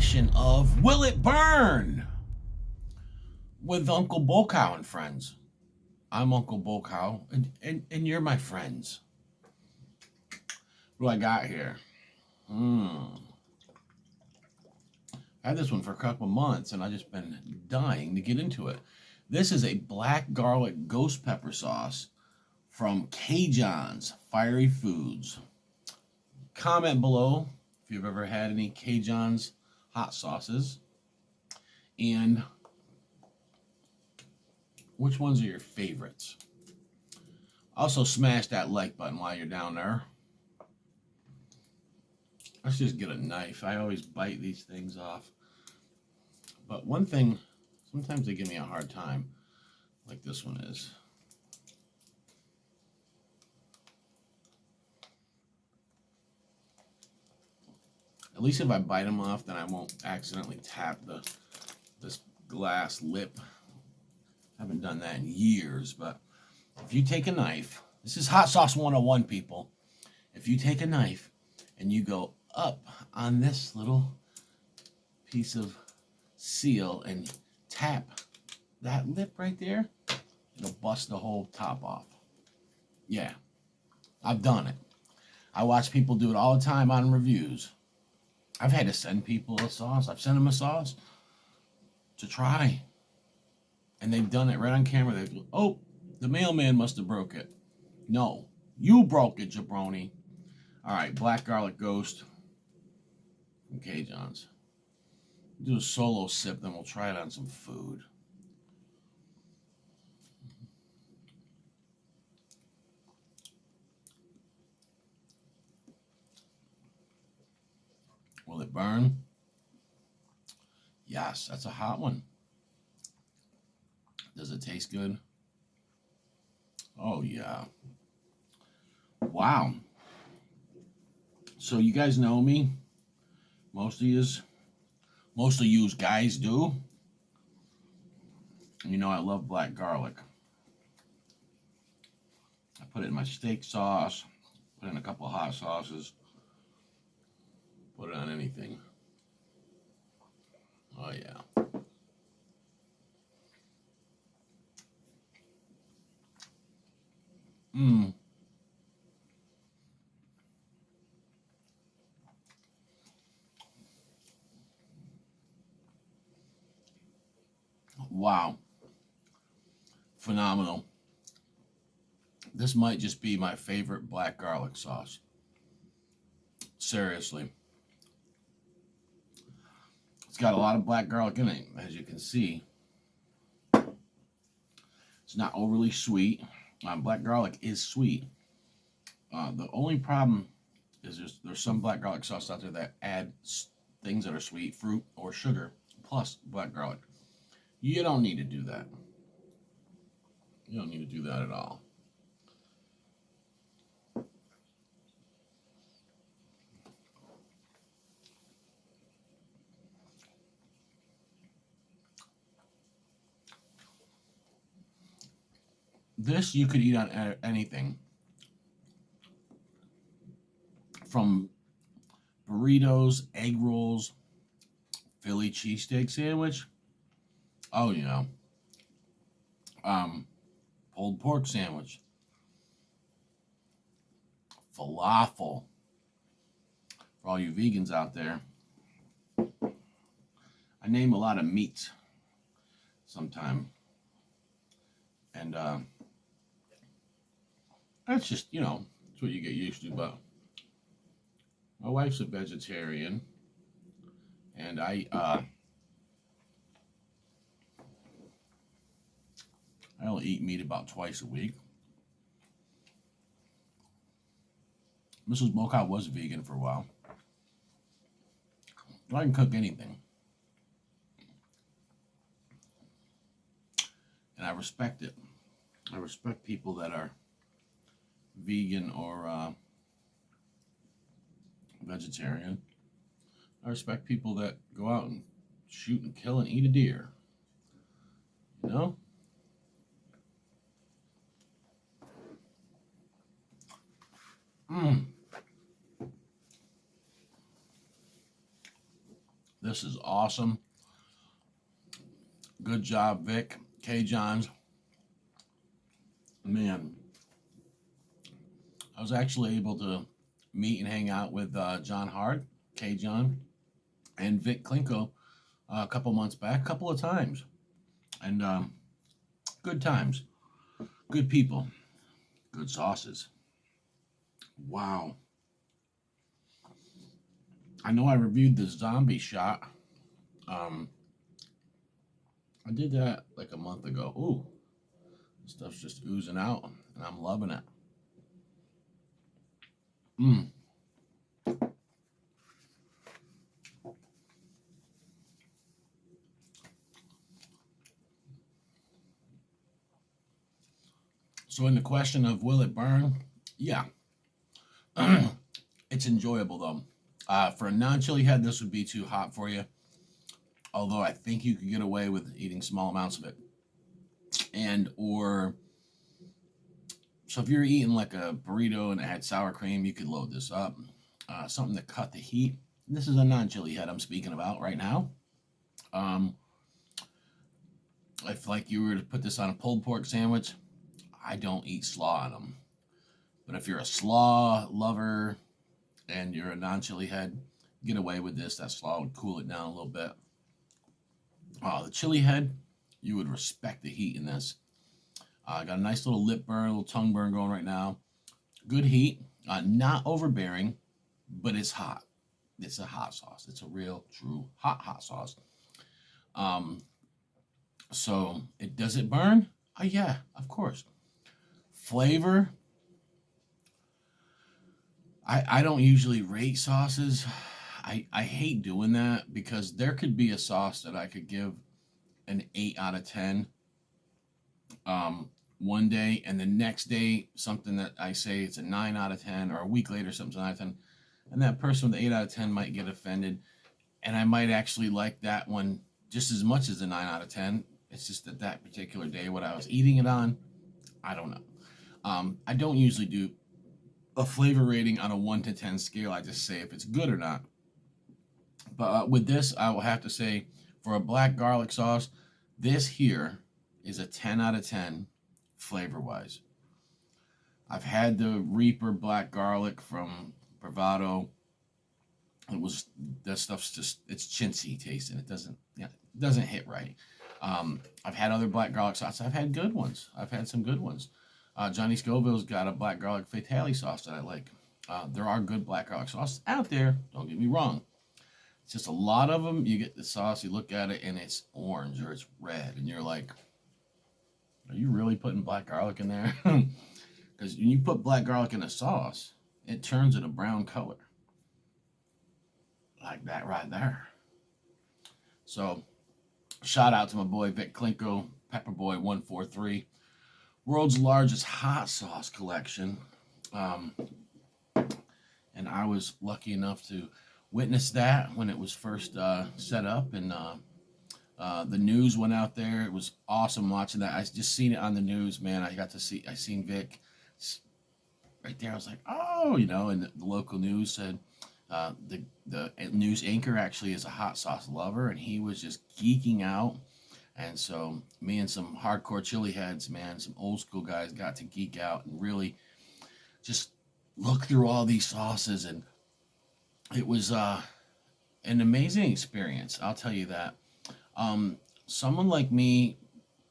edition of Will It Burn with Uncle Bocow and friends. I'm Uncle Bocow, and you're my friends. What do I got here? I had this one for a couple months, and I've just been dying to get into it. This is a black garlic ghost pepper sauce from CaJohn's Fiery Foods. Comment below if you've ever had any CaJohn's hot sauces, and which ones are your favorites. Also, smash that like button while you're down there. Let's just get a knife. I always bite these things off. But one thing, sometimes they give me a hard time, like this one is. At least if I bite them off, then I won't accidentally tap this glass lip. I haven't done that in years, but if you take a knife, this is Hot Sauce 101, people. If you take a knife and you go up on this little piece of seal and tap that lip right there, it'll bust the whole top off. Yeah, I've done it. I watch people do it all the time on reviews. I've had to send people a sauce. I've sent them a sauce to try. And they've done it right on camera. They go, oh, the mailman must have broke it. No, you broke it, jabroni. All right, black garlic ghost from CaJohn's. Do a solo sip, then we'll try it on some food. Will it burn? Yes, that's a hot one. Does it taste good? Oh, yeah. Wow. So you guys know me. Most of you guys do. You know I love black garlic. I put it in my steak sauce, put in a couple of hot sauces, put it on anything. Oh, yeah. Wow. Phenomenal. This might just be my favorite black garlic sauce. Seriously. It's got a lot of black garlic in it, as you can see. It's not overly sweet. Black garlic is sweet. The only problem is there's some black garlic sauce out there that add things that are sweet, fruit or sugar, plus black garlic. You don't need to do that. You don't need to do that at all. This you could eat on anything. From burritos, egg rolls, Philly cheesesteak sandwich. Oh, you know. Pulled pork sandwich. Falafel. For all you vegans out there. I name a lot of meats sometime. And that's just, you know, it's what you get used to. But my wife's a vegetarian. And I only eat meat about twice a week. Mrs. Bocow was vegan for a while. I can cook anything. And I respect it. I respect people that are vegan or vegetarian. I respect people that go out and shoot and kill and eat a deer. You know? This is awesome. Good job, Vic. CaJohn's. Man, I was actually able to meet and hang out with John Hart, CaJohn, and Vic Klinko a couple months back, a couple of times. And good times. Good people. Good sauces. Wow. I know I reviewed the zombie shot. Um, I did that like a month ago. Ooh, stuff's just oozing out, and I'm loving it. Mm. So, in the question of will it burn? Yeah, it's enjoyable though. For a non-chili head, this would be too hot for you. Although I think you could get away with eating small amounts of it. And or so if you're eating like a burrito and it had sour cream, you could load this up. Something to cut the heat. This is a non-chili head I'm speaking about right now. Um, if like you were to put this on a pulled pork sandwich, I don't eat slaw on them. But if you're a slaw lover and you're a non-chili head, get away with this. That slaw would cool it down a little bit. The chili head, you would respect the heat in this. Got a nice little lip burn, a little tongue burn going right now. Good heat, not overbearing, but it's hot. It's a hot sauce. It's a real, true hot sauce. So does it burn? Yeah, of course. Flavor. I don't usually rate sauces. I hate doing that because there could be a sauce that I could give an 8 out of 10 one day, and the next day something that I say it's a 9 out of 10, or a week later something's a 9 out of 10, and that person with the 8 out of 10 might get offended, and I might actually like that one just as much as a 9 out of 10. It's just that particular day what I was eating it on, I don't know. I don't usually do a flavor rating on a 1 to 10 scale. I just say if it's good or not. But with this, I will have to say, for a black garlic sauce, this here is a 10 out of 10 flavor-wise. I've had the Reaper black garlic from Bravado. That stuff's just, it's chintzy tasting. It doesn't hit right. I've had other black garlic sauces. I've had good ones. I've had some good ones. Johnny Scoville's got a black garlic fatale sauce that I like. There are good black garlic sauces out there. Don't get me wrong. It's just a lot of them. You get the sauce, you look at it, and it's orange or it's red, and you're like, are you really putting black garlic in there? Because when you put black garlic in a sauce, it turns it a brown color. Like that right there. So, shout out to my boy Vic Klinko, Pepperboy143. World's largest hot sauce collection. And I was lucky enough to witness that when it was first set up, and the news went out there. It was awesome watching that. I just seen it on the news, man. I seen Vic right there. I was like, oh, and the local news said the news anchor actually is a hot sauce lover, and he was just geeking out. And so me and some hardcore chili heads, man, some old school guys got to geek out and really just look through all these sauces, and it was an amazing experience. I'll tell you that. Someone like me,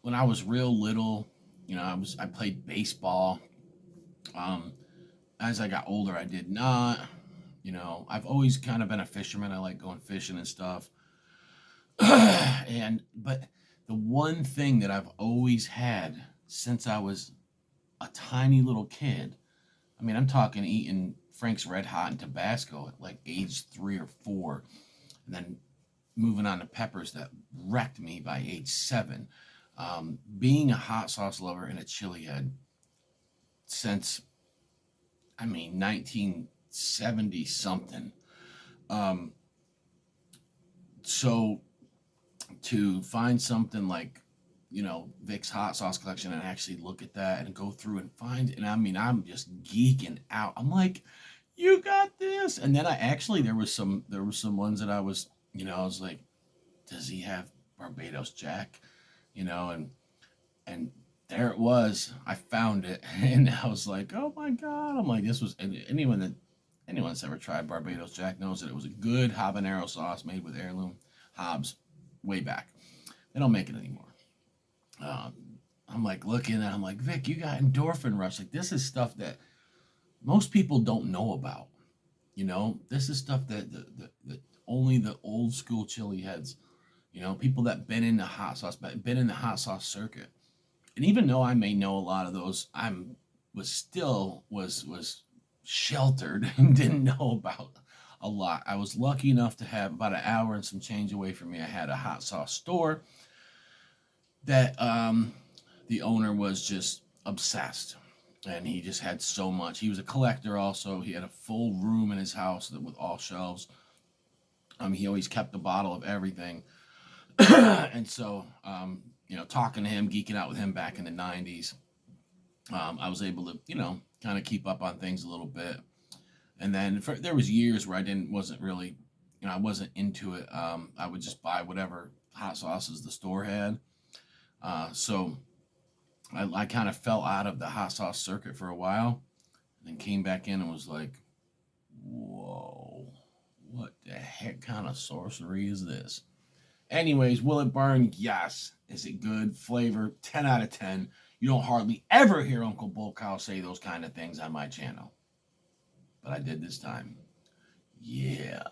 when I was real little, I played baseball. As I got older, I did not. I've always kind of been a fisherman. I like going fishing and stuff. But the one thing that I've always had since I was a tiny little kid, I mean, I'm talking eating Frank's Red Hot and Tabasco at like age 3 or 4, and then moving on to peppers that wrecked me by age 7. Being a hot sauce lover and a chili head since, 1970 something. So to find something like, Vic's hot sauce collection and actually look at that and go through and find, and I'm just geeking out. I'm like, you got this. And then there was some ones that I was You know, I was like, does he have Barbados Jack? You know, and there it was. I found it, and I was like, oh my god! I'm like, this was anyone that's ever tried Barbados Jack knows that it was a good habanero sauce made with heirloom Hobbs way back. They don't make it anymore. Um, I'm like looking and I'm like, Vic, you got endorphin rush. Like this is stuff that most people don't know about. You know, this is stuff that the only the old school chili heads, you know, people that been in the hot sauce, been in the hot sauce circuit. And even though I may know a lot of those, was sheltered and didn't know about a lot. I was lucky enough to have about an hour and some change away from me. I had a hot sauce store that the owner was just obsessed, and he just had so much. He was a collector also. He had a full room in his house with all shelves. He always kept a bottle of everything. And so, you know, talking to him, geeking out with him back in the 90s, I was able to, you know, kind of keep up on things a little bit. And then there was years where wasn't really, you know, I wasn't into it. I would just buy whatever hot sauces the store had. So I kind of fell out of the hot sauce circuit for a while, and then came back in and was like, whoa, what the heck kind of sorcery is this? Anyways, will it burn? Yes. Is it good? Flavor? 10 out of 10. You don't hardly ever hear Uncle Bull Cow say those kind of things on my channel. But I did this time. Yeah.